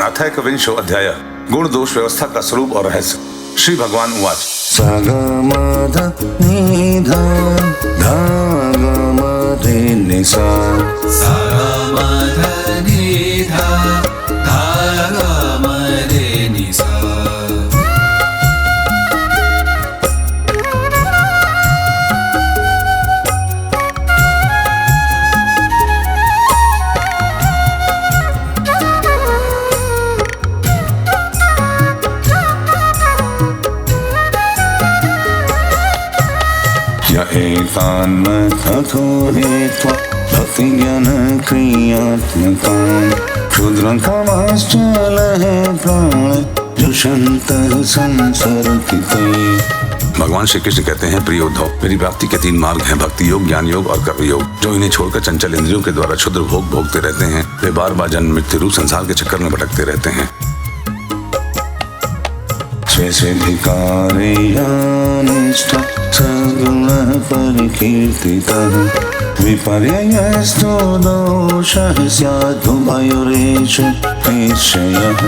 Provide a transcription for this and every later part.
अथ कविंशो अध्याय गुण दोष व्यवस्था का स्वरूप और रहस्य। श्री भगवान उवाच तथो हेत्वा भक्ति ज्ञान क्रियात्मकान् क्षुद्रकामाश्चलहे प्राण जुषन्तः संसरतिते। भगवान श्री कृष्ण कहते हैं, प्रिय उद्धव, मेरी प्राप्ति के 3 मार्ग हैं, भक्ति योग, ज्ञान योग और कर्म योग। जो इन्हें छोड़कर चंचल इंद्रियों के द्वारा क्षुद्र भोग भोगते रहते हैं, वे बार बार जन्म मृत्यु रूप संसार के चक्कर में भटकते रहते हैं। स्वेच्छाधिकारे यानिष्ठा सगुणः परिकीर्तितः विपर्ययस्तु दोषः स्यादुभयोरेषु निश्चयः।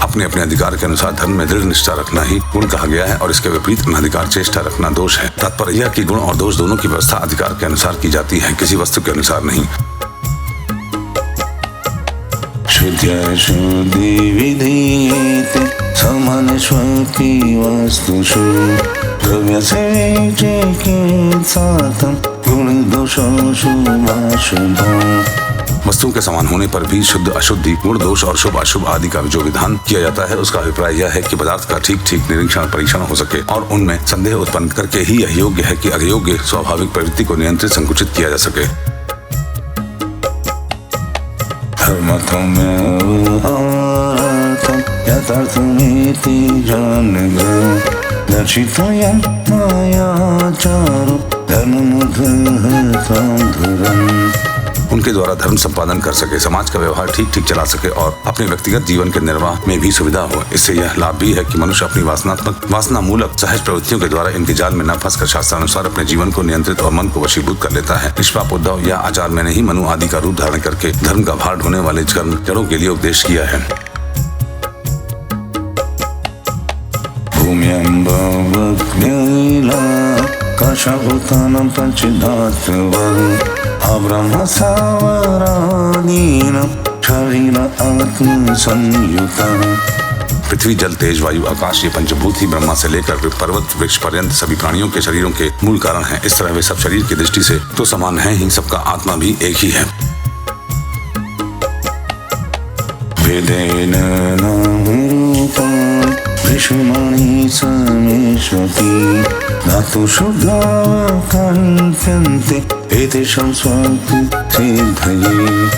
अपने अपने अधिकार के अनुसार धर्म में दृढ़ निष्ठा रखना ही गुण कहा गया है और इसके विपरीत अनधिकार चेष्टा रखना दोष है। तात्पर्य यह कि गुण और दोष दोनों की व्यवस्था अधिकार के अनुसार की जाती है, किसी वस्तु के अनुसार नहीं। शुद्धि विधीयते समानस्वपि वस्तुषु द्रव्यस्य चिकित्सार्थं गुणदोषाशुभाशुभम्। वस्तुओं के समान होने पर भी शुद्ध अशुद्धि, गुण दोष और शुभ अशुभ आदि का जो विधान किया जाता है, उसका अभिप्राय यह है कि पदार्थ का ठीक ठीक निरीक्षण परीक्षण हो सके और उनमें संदेह उत्पन्न करके ही यह योग्य है कि अयोग्य स्वाभाविक प्रवृत्ति को नियंत्रित संकुचित किया जा सके। यथार्थमेति दर्शितोऽयं मायाचारो धर्ममुद्धरम्। उनके द्वारा धर्म संपादन कर सके, समाज का व्यवहार ठीक ठीक चला सके और अपने व्यक्तिगत जीवन के निर्वाह में भी सुविधा हो। इससे यह लाभ भी है कि मनुष्य अपनी वासना मूलक सहज प्रवृत्तियों के द्वारा इनके जाल में न फंसकर शास्त्रानुसार अपने जीवन को नियंत्रित और मन को वशीभूत कर लेता है। निष्पाप उद्धव, यह आचार मैंने ही मनु आदि का रूप धारण करके धर्म का भार ढोने वाले कर्म जड़ों के लिए उपदेश किया है। कशभूतानं पंचधातवः अब्रह्म सावरानीनं शरीर आत्म संयुतः। पृथ्वी, जल, तेज, वायु, आकाश, ये पंचभूत ही ब्रह्मा से लेकर पर्वत वृक्ष पर्यंत सभी प्राणियों के शरीरों के मूल कारण हैं। इस तरह वे सब शरीर की दृष्टि से तो समान हैं ही, सबका आत्मा भी एक ही है। वेदेन नामरूपं विश्वमणि समेष्वति धातुषु कल्प्यन्ते एतेषां स्वसिद्धये।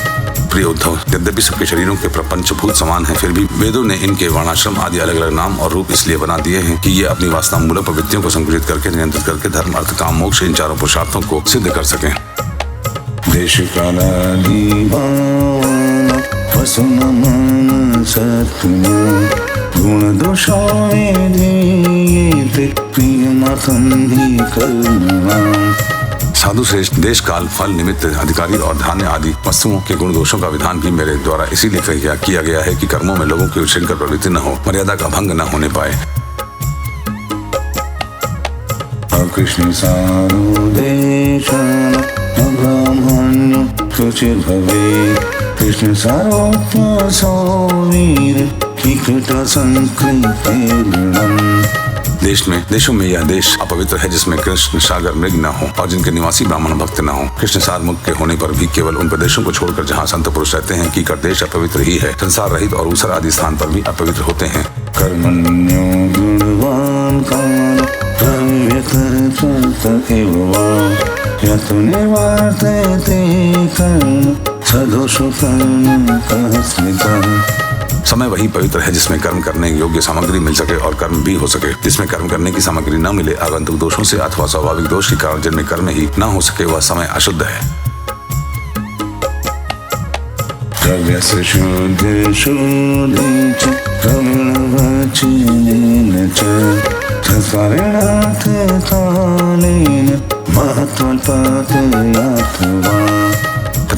प्रिय उद्धव, यद्यपि सबके शरीरों के पंचभूत समान हैं, फिर भी वेदों ने इनके वर्णाश्रम आदि अलग अलग नाम और रूप इसलिए बना दिए हैं कि ये अपनी वासना मूलक प्रवृत्तियों को संकुचित करके नियंत्रित करके धर्म, अर्थ, काम, मोक्ष इन चारों पुरुषार्थों को सिद्ध कर सकें। देश कालादि वसुनमान सत्पुना गुण दोषावेदीयते प्रियमथन्धि कर्मणाम्। साधु श्रेष्ठ, देश, काल, फल, निमित्त, अधिकारी और धान्य आदि वस्तुओं के गुण दोषों का विधान भी मेरे द्वारा इसीलिए किया गया है कि कर्मों में लोगों की उच्छृंखल प्रवृत्ति न हो, मर्यादा का भंग न होने पाए। कृष्ण सारोदेशान ब्राह्मण्य शुचिर्भवे कृष्ण सारोत्तसौवीर विकट संकृतेर्गुणम्। देशों में यह देश अपवित्र है जिसमें कृष्ण सागर मृग न हो और जिनके निवासी ब्राह्मण भक्त न हो। कृष्ण सार मुक्त के होने पर भी केवल उन प्रदेशों को छोड़कर जहाँ संत पुरुष रहते हैं कि देश अपवित्र ही है। संसार रहित और ऊसर आदि स्थान पर भी अपवित्र होते हैं। कर्मण्यो गुणवान् काल प्रव्यतर्थ एव वा यतो निवर्तते कर्म सदोषो कर्म कः स्मृतः। समय वही पवित्र है जिसमें कर्म करने योग्य सामग्री मिल सके और कर्म भी हो सके। जिसमें कर्म करने की सामग्री न मिले, आगंतुक दोषों से अथवा स्वाभाविक दोष के कारण जिनमें कर्म ही न हो सके, वह समय अशुद्ध है। द्रव्यस्य शुद्धि च प्रवीणवचनेन च तत्परिणात् कालेन महत्त्वल्पतयात् वा।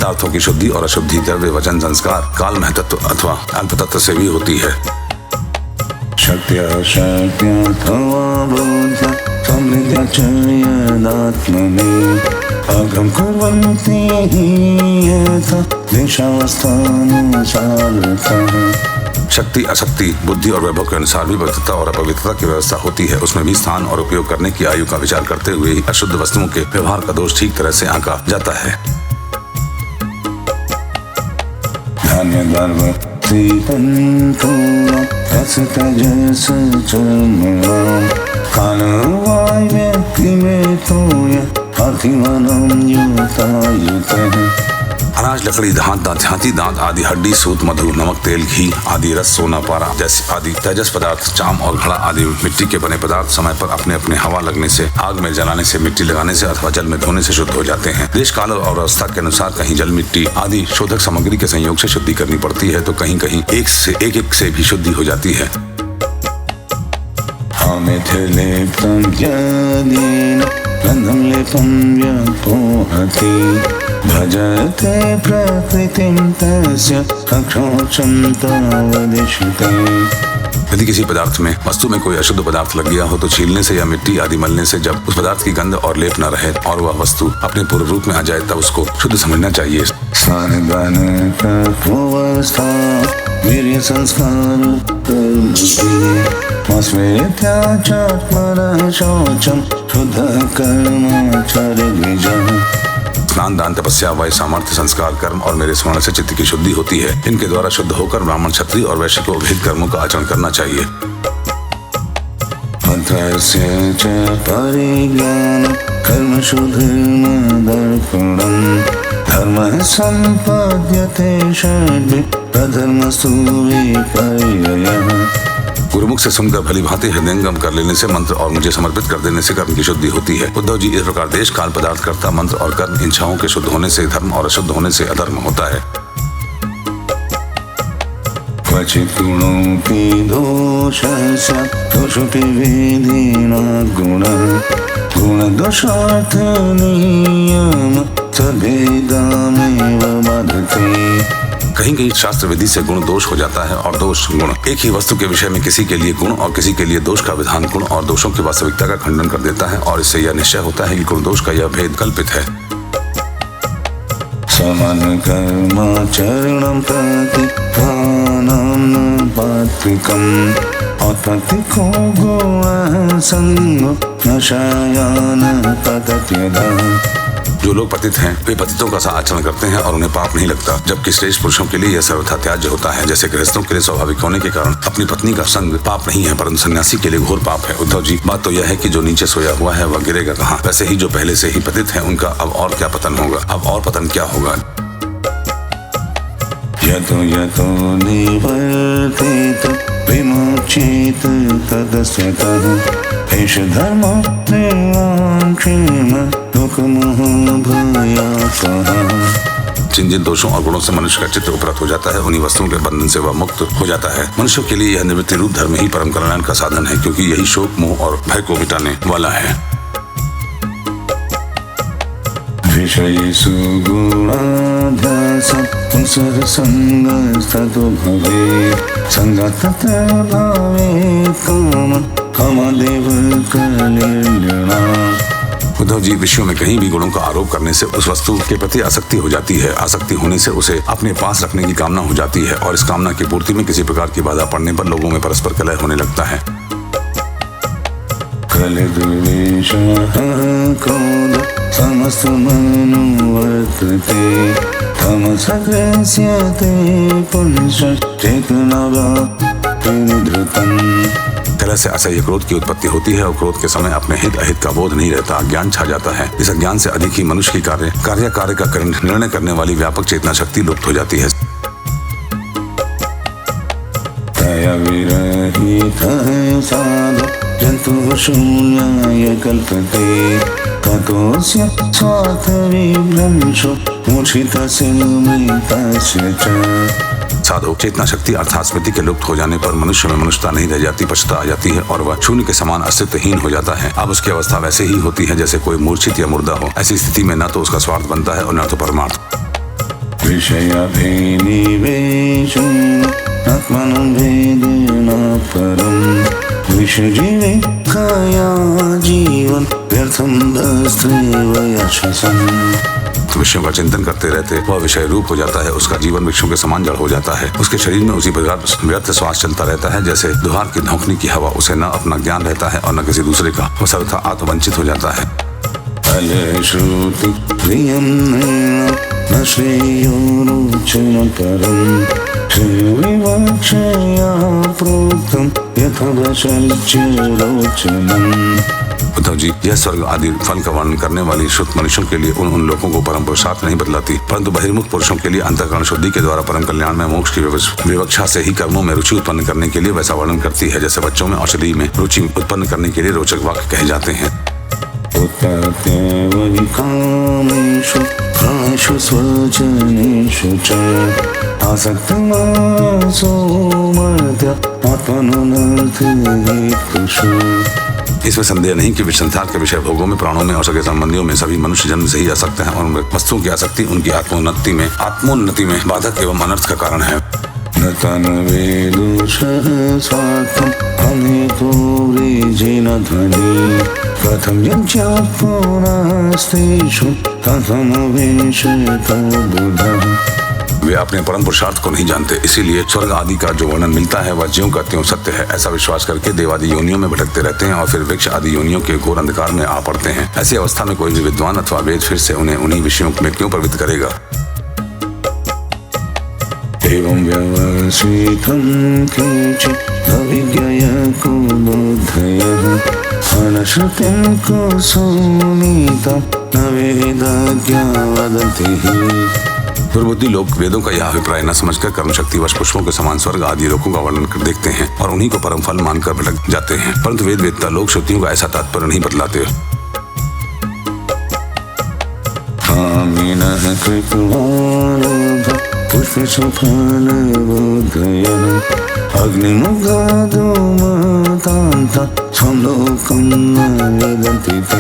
पदार्थों की शुद्धि और अशुद्धि द्रव्य वचन संस्कार काल महतत्व अथवा अल्प तत्व से भी होती है। शक्त्या तवा बुद्ध्या समृद्ध्या च यदात्मनि अग्रं कुर्वन्ति हि यथा देशावस्थानुसारतः। शक्ति अशक्ति बुद्धि और वैभव के अनुसार भी पवित्रता और अपवित्रता की व्यवस्था होती है। उसमें भी स्थान और उपयोग करने की आयु का विचार करते हुए ही अशुद्ध वस्तुओं के व्यवहार का दोष ठीक तरह से आंका जाता है। धान्य गर्भ त्रितंतुरा रसतजस चर्मणा कालवाय व्यक्तिमेतोय अतिवनं युतायुतः। अनाज लकड़ी दांत छाती दांत आदि हड्डी सूत मधु नमक तेल घी आदि रस सोना पारा जैसे आदि तेजस पदार्थ चाम और घड़ा आदि मिट्टी के बने पदार्थ समय पर अपने अपने हवा लगने से आग में जलाने से मिट्टी लगाने से अथवा जल में धोने से शुद्ध हो जाते हैं। देश काल और अवस्था के अनुसार कहीं जल मिट्टी आदि शोधक सामग्री के संयोग से शुद्धि करनी पड़ती है तो कहीं कहीं एक से भी शुद्धि हो जाती है। अमिथिलेप्तं ज्ञानेन गन्धं लेपं व्यपोहति भजते प्रकृतिं तस्य अक्षोचं तावदिष्टे। यदि किसी पदार्थ में वस्तु में कोई अशुद्ध पदार्थ लग गया हो तो छीलने से या मिट्टी आदि मलने से जब उस पदार्थ की गंध और लेप न रहे और वह वस्तु अपने पूर्व रूप में आ जाए तब उसको शुद्ध समझना चाहिए। स्नान तपोवस्था वीर्य संस्कार शौचम शुद्ध कर्माचर्य। स्नान दान तपस्या वय सामर्थ्य संस्कार कर्म और मेरे स्मरण से चित्त की शुद्धि होती है। इनके द्वारा शुद्ध होकर ब्राह्मण क्षत्रिय और वैश्य को विहित कर्मों का आचरण करना चाहिए। मंत्रस्य च परिज्ञानं कर्म शुद्धमदर्पणं धर्मः सम्पद्यते षड्भिः प्रधर्मस्तु विपर्ययः। गुरुमुख से सुनकर भली भांति हृदयंगम कर लेने से मंत्र और मुझे समर्पित कर देने से कर्म की शुद्धि होती है। उद्धव जी, इस प्रकार देश काल पदार्थ कर्ता मंत्र और कर्म इच्छाओं के शुद्ध होने से धर्म और अशुद्ध होने से अधर्म होता है। क्वचित् गुणोऽपि दोषस्य दोषोऽपि विधिना गुणः गुणदोषार्थ नियम सद्भेदामेव बाधते। कहीं कहीं शास्त्र विधि से गुण दोष हो जाता है और दोष गुण। एक ही वस्तु के विषय में किसी के लिए गुण और किसी के लिए दोष का विधान गुण और दोषों की वास्तविकता का खंडन कर देता है और इससे यह निश्चय होता है कि गुण दोष का यह भेद कल्पित है। समान कर्माचरणं प्रतिपानं पात्विकम् अप्रतिको गोऽसंगो नशायान पतत्यदः। जो लोग पतित हैं वे पतितों का सा आचरण करते हैं और उन्हें पाप नहीं लगता, जबकि श्रेष्ठ पुरुषों के लिए यह सर्वथा त्याज्य होता है। जैसे गृहस्थों के लिए स्वाभाविक होने के कारण अपनी पत्नी का संग पाप नहीं है, परंतु सन्यासी के लिए घोर पाप है। उद्धव जी, बात तो यह है कि जो नीचे सोया हुआ है वह गिरेगा कहाँ। वैसे ही जो पहले से ही पतित है उनका अब और क्या पतन होगा। अब और पतन क्या होगा। यतो यतो निवर्तेत विमोचेत तदस्यतः एष धर्मो निर्वाक्षेम दुःखमोहभयापः। जिन जिन दोषों और गुणों से मनुष्य का चित्त उपरत हो जाता है उन्हीं वस्तुओं के बंधन से वह मुक्त हो जाता है। मनुष्यों के लिए यह निवृत्ति रूप धर्म ही परम कल्याण का साधन है, क्योंकि यही शोक मोह और भय को मिटाने वाला है। विषयेषु गुणाभ्यासं पुंसरसंगस्ततो भवेत् संगात् तत्र भवेत् कामः कामदेव कलेर्नृणाम्। उद्धव जी, विषयों में कहीं भी गुणों का आरोप करने से उस वस्तु के प्रति आसक्ति हो जाती है। आसक्ति होने से उसे अपने पास रखने की कामना हो जाती है और इस कामना की पूर्ति में किसी प्रकार की बाधा पड़ने पर लोगों में परस्पर कलह होने लगता है। कलिदुर्विषः क्रोध समस्तमनुवर्तते तमसग्रस्यते पुंसश्चेतनाभावनिधृतम्। कलह से असह्य क्रोध की उत्पत्ति होती है और क्रोध के समय अपने हित अहित का बोध नहीं रहता, अज्ञान छा जाता है। इस अज्ञान से अधिक ही मनुष्य की कार्य का निर्णय करने वाली व्यापक चेतना शक्ति लुप्त हो जाती है। तया विरहितः साधु जन्तुः शून्याय कल्पते ततोऽस्य स्वार्थविभ्रंशो मूर्छितस्य मृतस्य च। साधु, चेतना शक्ति अर्थात स्मृति के लुप्त हो जाने पर मनुष्य में मनुष्यता नहीं रह जाती, पछता आ जाती है और वह शून्य के समान अस्तित्वहीन हो जाता है। अब उसकी अवस्था वैसे ही होती है जैसे कोई मूर्छित या मुर्दा हो। ऐसी स्थिति में न तो उसका स्वार्थ बनता है और न तो परमार्थ। विषयाभिनिवेशेन आत्मनं वेदेन परं विषजीवे काया जीवन व्यर्थं दस्त्रेव यशसम्। विषयों का चिंतन करते रहते वह विषय रूप हो जाता है, उसका जीवन वृक्षों के समान जड़ हो जाता है। उसके शरीर में उसी प्रकार व्यर्थ श्वास चलता रहता है जैसे दुहार की धौंकनी की हवा। उसे न अपना ज्ञान रहता है और न किसी दूसरे का। वह सर्वथा आत्मवंचित हो जाता है। श्रुति प्रियं न श्रेयो रोचनं परं श्रेयविवक्षया प्रोक्तं यथा रोचनम्। उद्धव जी, यह स्वर्ग आदि फल का वर्णन करने वाली शुद्ध मनुष्यों के लिए उन लोगों को परम पुरुषार्थ नहीं बतलाती, परंतु बहिर्मुख पुरुषों के लिए अंतःकरण शुद्धि के द्वारा परम कल्याण में मोक्ष की विवक्षा से ही कर्मों में रुचि उत्पन्न करने के लिए वैसा वर्णन करती है जैसे बच्चों में औषधि में रुचि उत्पन्न करने के लिए रोचक वाक्य कहे जाते हैं। उत्तत्तेवहि कामेषु कामेषु स्वजनेषु च आसक्तमासो मर्त्य आत्मनोऽनर्थहेतुषु। इसमें संदेह नहीं कि संसार के विषय भोगों में, प्राणों में और सगे संबंधियों में सभी मनुष्य जन्म से ही आसक्त हैं और वस्तुओं की आसक्ति उनकी आत्मोन्नति में बाधक एवं अनर्थ का कारण है। न तन्वेदुषः स्वार्थम् अनेतोरेजेन धनी कथं यज्ञात्मनास्तेषु कथमवेशत बुधः। वे अपने परम पुरुषार्थ को नहीं जानते, इसीलिए स्वर्ग आदि का जो वर्णन मिलता है वह ज्यों का त्यों सत्य है ऐसा विश्वास करके देवादि योनियों में भटकते रहते हैं और फिर वृक्ष आदि योनियों के घोर अंधकार में आ पड़ते हैं। ऐसी अवस्था में कोई भी विद्वान अथवा वेद फिर से उन्हें उन्हीं विषयों में क्यों प्रवृत्त करेगा। एवं व्यवसितं केचित् अविज्ञाय कुबुद्धयः अनश्रुतिं कुसुनीतं न वेदज्ञा वदन्ति। दुर्बुद्धि लोग वेदों का यह अभिप्राय न समझकर कर्म शक्तिवश पुष्पों के समान स्वर्ग आदि लोकों का वर्णन कर देखते हैं और उन्हीं को परम फल मानकर भटक जाते हैं, परंतु वेद वेदता लोग श्रुतियों का ऐसा तात्पर्य नहीं बतलाते। कामिनः कृत्वालोभः पुष्पेषु फलबोधयः अग्निमुखादुमतान्ता स्वं लोकं न वेदन्ति ते।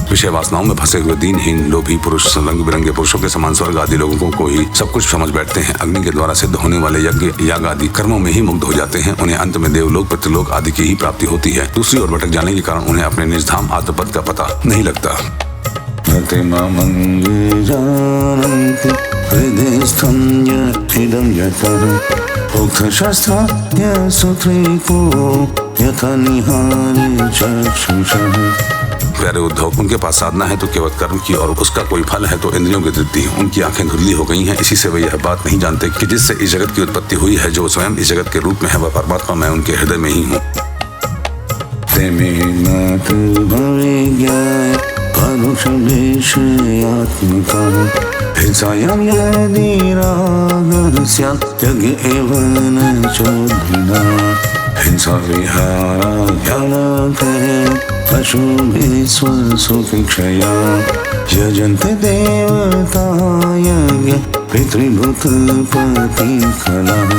विषय वासनाओं में फंसे हुए दीनहीन लोभी पुरुष रंग बिरंगे पुरुषों के समान स्वर्ग आदि लोगों को ही सब कुछ समझ बैठते हैं। अग्नि के द्वारा सिद्ध होने वाले यज्ञ याग आदि कर्मों में ही मुग्ध हो जाते हैं। उन्हें अंत में देवलोक पितृलोक आदि की ही प्राप्ति होती है। दूसरी ओर भटक जाने के कारण उन्हें अपने निज धाम आत्मपद का पता नहीं लगता। प्यारे उद्धव, उनके पास साधना है तो केवल कर्म की और उसका कोई फल है तो इंद्रियों की तृप्ति। उनकी आंखें धुंधली हो गई हैं, इसी से वे यह बात नहीं जानते कि जिससे इस जगत की उत्पत्ति हुई है, जो स्वयं इस जगत के रूप में है, वह परमात्मा मैं उनके हृदय में ही हूँ। हिंसा पशुभिः स्वसुभिक्षया यजन्ते देवता यज्ञ पितृभूतपतिखलाः।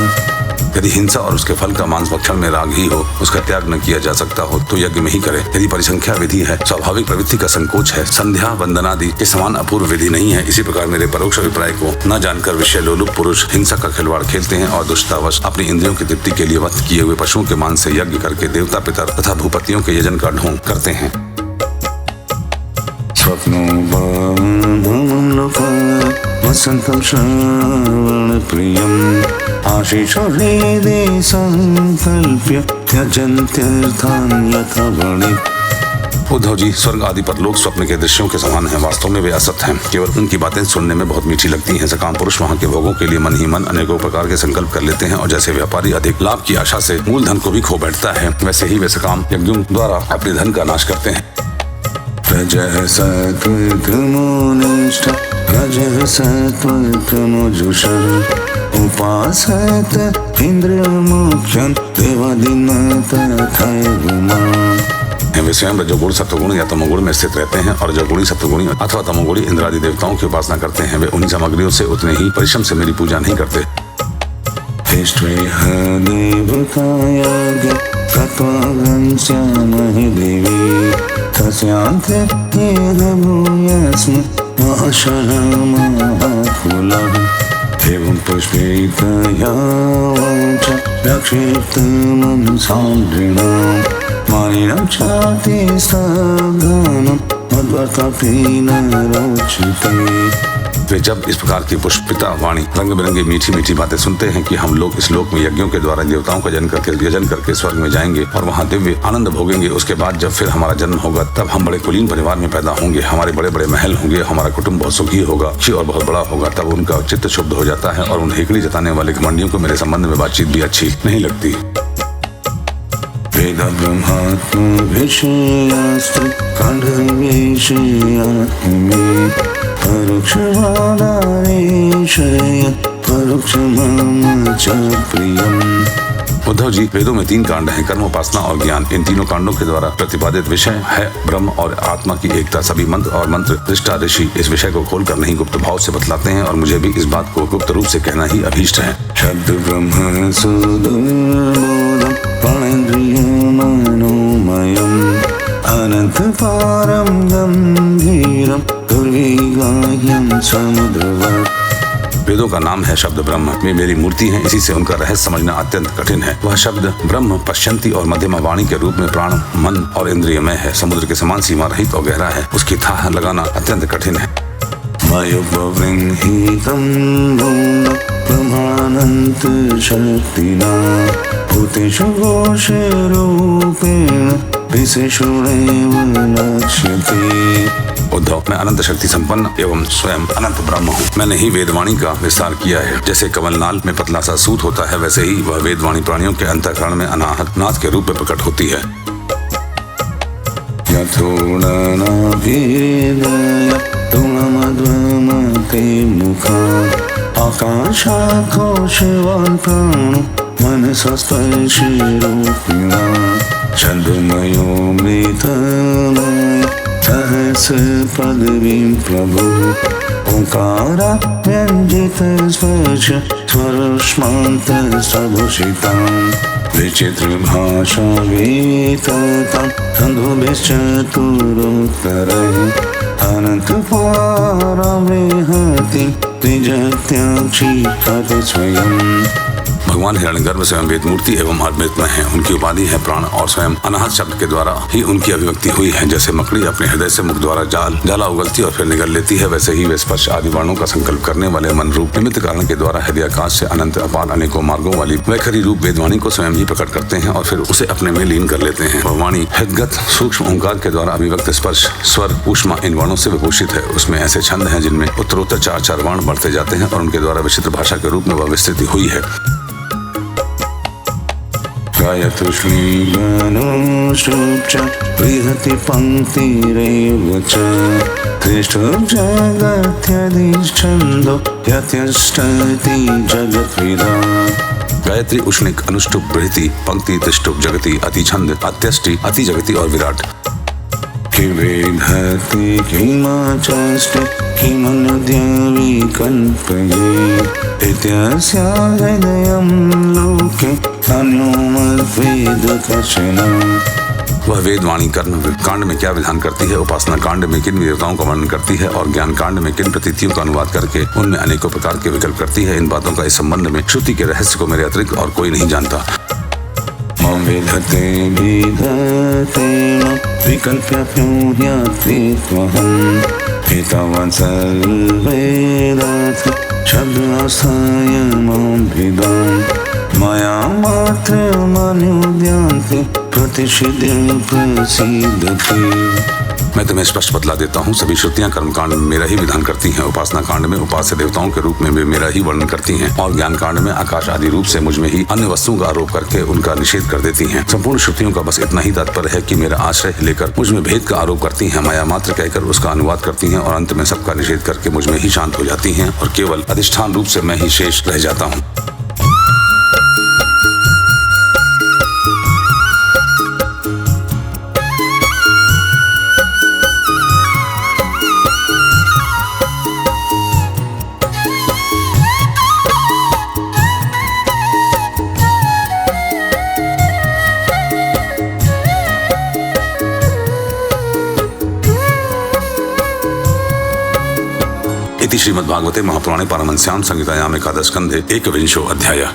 यदि हिंसा और उसके फल का मांस भक्षण में राग ही हो, उसका त्याग न किया जा सकता हो तो यज्ञ में ही करे। यदि परिसंख्या विधि है, स्वाभाविक प्रवृत्ति का संकोच है, संध्या वंदनादि के समान अपूर्व विधि नहीं है, इसी प्रकार मेरे परोक्ष अभिप्राय को न जानकर विषय लोलुप पुरुष हिंसा का खिलवाड़ खेलते हैं और दुष्टतावश अपनी इंद्रियों की तृप्ति के लिए वध किए हुए पशुओं के मांस से यज्ञ करके देवता पितर तथा भूपतियों के यजन का ढोंग करते हैं। वसन्तं श्रवणप्रियम् आशिषो हृदि संकल्प्य त्यजन्त्यर्थान् यथा वर्णित। उद्धव जी, स्वर्ग आदि पर लोग स्वप्न के दृश्यों के समान हैं, वास्तव में वे असत हैं। केवल उनकी बातें सुनने में बहुत मीठी लगती हैं। सकाम पुरुष वहाँ के भोगों के लिए मन ही मन अनेकों प्रकार के संकल्प कर लेते हैं और जैसे व्यापारी अधिक लाभ की आशा से मूल धन को भी खो बैठता है, वैसे ही वे सकाम यज्ञों द्वारा अपने धन का नाश करते हैं। रजः सत्त्वतमोनिष्ठ रजः सत्त्वतमोजुषः उपासत इन्द्रियमुख्यं देवादीनां तथैवमा। वे स्वयं रजोगुण सत्वगुण या तमोगुण में स्थित रहते हैं और रजोगुणी सत्वगुणी अथवा तमोगुणी इंद्रादि देवताओं की उपासना करते हैं। वे उन्हीं सामग्रियों से उतने ही परिश्रम से मेरी पूजा नहीं करते। महाशरमाकुलः एवं पुष्पितया च प्रक्षिप्तमनसान्द्रिणां मानिनं चाति साधनं मद्वर्ततेन रोचते। वे जब इस प्रकार की पुष्पिता वाणी रंग बिरंगी मीठी मीठी बातें सुनते हैं कि हम लोग इस लोक में यज्ञों के द्वारा देवताओं का यजन करके स्वर्ग में जाएंगे और वहाँ दिव्य आनंद भोगेंगे। उसके बाद जब फिर हमारा जन्म होगा तब हम बड़े कुलीन परिवार में पैदा होंगे, हमारे बड़े बड़े महल होंगे, हमारा कुटुंब बहुत सुखी होगा और बहुत बड़ा होगा। तब उनका चित्त शुद्ध हो जाता है और उन हेकड़ी जताने वाले घमंडियों को मेरे संबंध में बातचीत भी अच्छी नहीं लगती। वेद ब्रह्मात्म विषयास्त्र कांड विषयात्मे परोक्षवादारेशय परोक्ष मम च प्रियम्। उद्धव जी, वेदों में 3 कांड हैं, कर्म, उपासना और ज्ञान। इन तीनों कांडों के द्वारा प्रतिपादित विषय है ब्रह्म और आत्मा की एकता। सभी मंत्र और मंत्र दृष्टा ऋषि इस विषय को खोलकर नहीं गुप्त भाव से बतलाते हैं और मुझे भी इस बात को गुप्त रूप से कहना ही अभीष्ट है। शब्द ब्रह्म सुदुर्बोधं प्राणेन्द्रियमनोमयम् अनंत पारं गंभीरं दुर्विगाह्यं समुद्रवत्। वेदों का नाम है शब्द ब्रह्म। वे मेरी मूर्ति हैं, इसी से उनका रहस्य समझना अत्यंत कठिन है। वह शब्द ब्रह्म पश्यंती और मध्यमा वाणी के रूप में प्राण, मन और इंद्रियमय है। समुद्र के समान सीमा रहित और गहरा है। उसकी थाह लगाना अत्यंत कठिन है। मयोपवृंहितं भूम्ना ब्रह्मानंत शक्तिना भूतेषु घोषरूपेण विशेषणेव लक्ष्यते। उद्धव, मैं अनंत शक्ति संपन्न एवं स्वयं अनंत ब्रह्म हूँ। मैंने ही वेदवाणी का विस्तार किया है। जैसे कमलनाल में पतला सा सूत होता है, वैसे ही वह वेदवाणी प्राणियों के अंतःकरण में अनाहत नाद के रूप में प्रकट होती है। यथोड़नाभिहृदय तुममध्वमते मुखात् आकाशाकोशवान् प्राणो मनसस्पर्शिरूपिणा छन्दमयो मृतमय सहस पदवीं प्रभु ओंकारा व्यञ्जित स्पर्श स्वरश्मान्त सभूषितां विचित्र भाषा वेततां छन्दोभिश्चतुरोत्तरैः अनंत पारमेहति त्रिजत्याक्षी हते स्वयं। भगवान हिरण्यगर्भ स्वयं वेद मूर्ति एवं अमृतमय हैं। उनकी उपाधि है प्राण और स्वयं अनाहत शब्द के द्वारा ही उनकी अभिव्यक्ति हुई है। जैसे मकड़ी अपने हृदय से मुख द्वारा जाला उगलती और फिर निगल लेती है, वैसे ही वे स्पर्श आदि वर्णों का संकल्प करने वाले मन रूप निमित्त कारण के द्वारा हृदयाकाश से अनंत अपार अनेकों मार्गों वाली वैखरी रूप वेदवाणी को स्वयं ही प्रकट करते हैं और फिर उसे अपने में लीन कर लेते हैं। वह वाणी हृदगत सूक्ष्म ओंकार के द्वारा अभिव्यक्त स्पर्श, स्वर, ऊष्मा इन वर्णों से विभूषित है। उसमें ऐसे छंद हैं जिनमें उत्तरोत्तर 4 वर्ण बढ़ते जाते हैं और उनके द्वारा विचित्र भाषा के रूप में वह विस्तृति हुई है। गायतुश्लीगनुषुप् च बृहति पङ्क्तिरेव च तिष्ठुप् जगत्यधिष्ठन्दो यत्यष्टति जगद्विदा। गायत्री, उष्णिक, अनुष्टुप, बृहति, पंक्ति, तिष्टुप, जगति, अति छंद, अत्यष्टि, अति जगति और विराट। किवेधति किमाचष्टे किमनुद्यविकल्पये इत्यस्या हृदयं लोके अन्यो मद्वेद कश्चन। वह वेदवाणी कर्म कांड में क्या विधान करती है, उपासना कांड में किन देवताओं का वर्णन करती है और ज्ञान कांड में किन प्रतीतियों का अनुवाद करके उनमें अनेकों प्रकार के विकल्प करती है, इन बातों का इस संबंध में श्रुति के रहस्य को मेरे अतिरिक्त और कोई नहीं जानता। मम विधते विधते विकल्प्यप्योऽह्यत्रित्वहम् एतावान् सर्ववेदात् शब्दास्थाय मां भिदाम् मया मात्रमनुद्यान्ते प्रतिषिद्धे प्रसीदते। मैं तुम्हें स्पष्ट बतला देता हूँ, सभी श्रुतियां कर्मकांड में मेरा ही विधान करती हैं, उपासना कांड में उपास्य देवताओं के रूप में भी मेरा ही वर्णन करती हैं और ज्ञान कांड में आकाश आदि रूप से मुझ में ही अन्य वस्तुओं का आरोप करके उनका निषेध कर देती हैं। संपूर्ण श्रुतियों का बस इतना ही तात्पर्य है कि मेरा आश्रय लेकर मुझ में भेद का आरोप करती हैं, माया मात्र कहकर उसका अनुवाद करती हैं और अंत में सबका निषेध करके मुझ में ही शांत हो जाती हैं और केवल अधिष्ठान रूप से मैं ही शेष रह जाता हूँ। इति श्रीमद्भागवते महापुराणे पारमहंस्यां संहितायाम् एकादशस्कन्धे एकविंशो अध्यायः।